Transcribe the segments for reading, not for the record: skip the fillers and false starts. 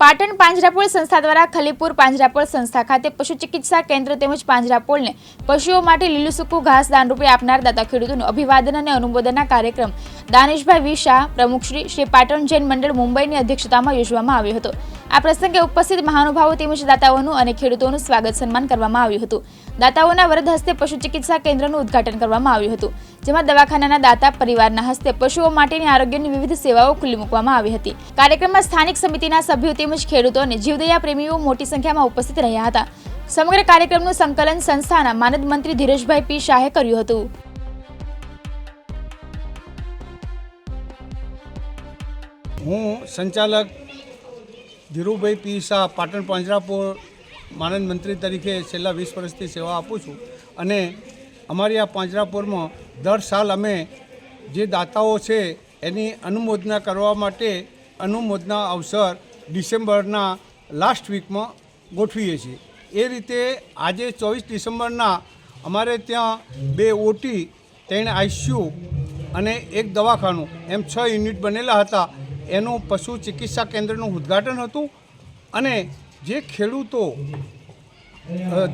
પાટણ પાંજરાપોળ સંસ્થા દ્વારા ખલીપુર પાંજરાપોળ સંસ્થા ખાતે પશુ ચિકિત્સા કેન્દ્ર તેમજ પાંજરાપોળને પશુઓ માટે લીલું સૂકું ઘાસ દાનરૂપે આપનાર દાતા ખેડૂતોનું અભિવાદન અને અનુમોદનના કાર્યક્રમ દાનેશભાઈ વી શાહ પ્રમુખશ્રી પાટણ જૈન મંડળ મુંબઈની અધ્યક્ષતામાં યોજવામાં આવ્યો હતો। આ પ્રસંગે ઉપસ્થિત મહાનુભાવો તેમજ દાતાઓનું અને ખેડૂતોનું સ્વાગત સન્માન કરવામાં આવ્યું હતું। દાતાઓના વરદ હસ્તે પશુ ચિકિત્સા કેન્દ્રનું ઉદ્ઘાટન કરવામાં આવ્યું હતું, જેમાં દવાખાનાના દાતા પરિવારના હસ્તે પશુઓ માટેની આરોગ્યની વિવિધ સેવાઓ ખુલ્લી મૂકવામાં આવી હતી। કાર્યક્રમમાં સ્થાનિક સમિતિના સભ્યો તેમજ ખેડૂતો અને જીવદયા પ્રેમીઓ મોટી સંખ્યામાં ઉપસ્થિત રહ્યા હતા। સમગ્ર કાર્યક્રમનું સંકલન સંસ્થાના માનદ મંત્રી ધીરજભાઈ પી શાહે કર્યું હતું। હું સંચાલક ધીરુભાઈ પી શાહ પાટણ પાંજરાપોળ માનદ મંત્રી તરીકે છેલ્લા 20 વર્ષથી સેવા આપું છું અને અમારી આ પાંજરાપોળમાં દર સાલ અમે જે દાતાઓ છે એની અનુમોદના કરવા માટે અનુમોદના અવસર ડિસેમ્બરના લાસ્ટ વીકમાં ગોઠવીએ છીએ। એ રીતે આજે 24 ડિસેમ્બરના અમારે ત્યાં 2 ઓટી 3 આઈસીયુ અને 1 દવાખાનું એમ 6 યુનિટ બનેલા હતા। એનું પશુ ચિકિત્સા કેન્દ્રનું ઉદ્ઘાટન હતું અને જે ખેડૂતો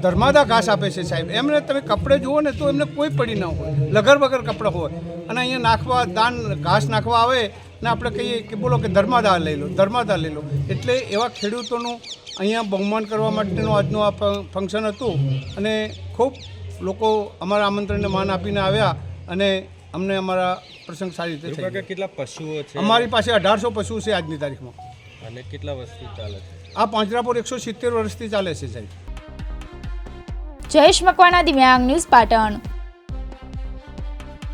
ધર્માદા ઘાસ આપે છે સાહેબ, એમને તમે કપડે જુઓ ને તો એમને કોઈ પડી ન હોય, લગર વગર કપડાં હોય અને અહીંયા નાખવા દાન ઘાસ નાખવા આવે ને આપણે કહીએ કે બોલો કે ધર્માદા લઈ લો, ધર્માદા લઈ લો, એટલે એવા ખેડૂતોનું અહીંયા બહુમાન કરવા માટેનું આજનું આ ફંક્શન હતું અને ખૂબ લોકો અમારા આમંત્રણને માન આપીને આવ્યા અને અમને અમારા પ્રસંગ સારી રીતે થઈ। કેટલા પશુઓ છે? અમારી પાસે 1800 પશુ છે આજની તારીખમાં અને કેટલા વર્ષથી ચાલે છે આ પાંજરાપોળ? 170 વર્ષથી ચાલે છે સાહેબ। જયેશ મકવાણા, દિવ્યાંગ ન્યૂઝ, પાટણ।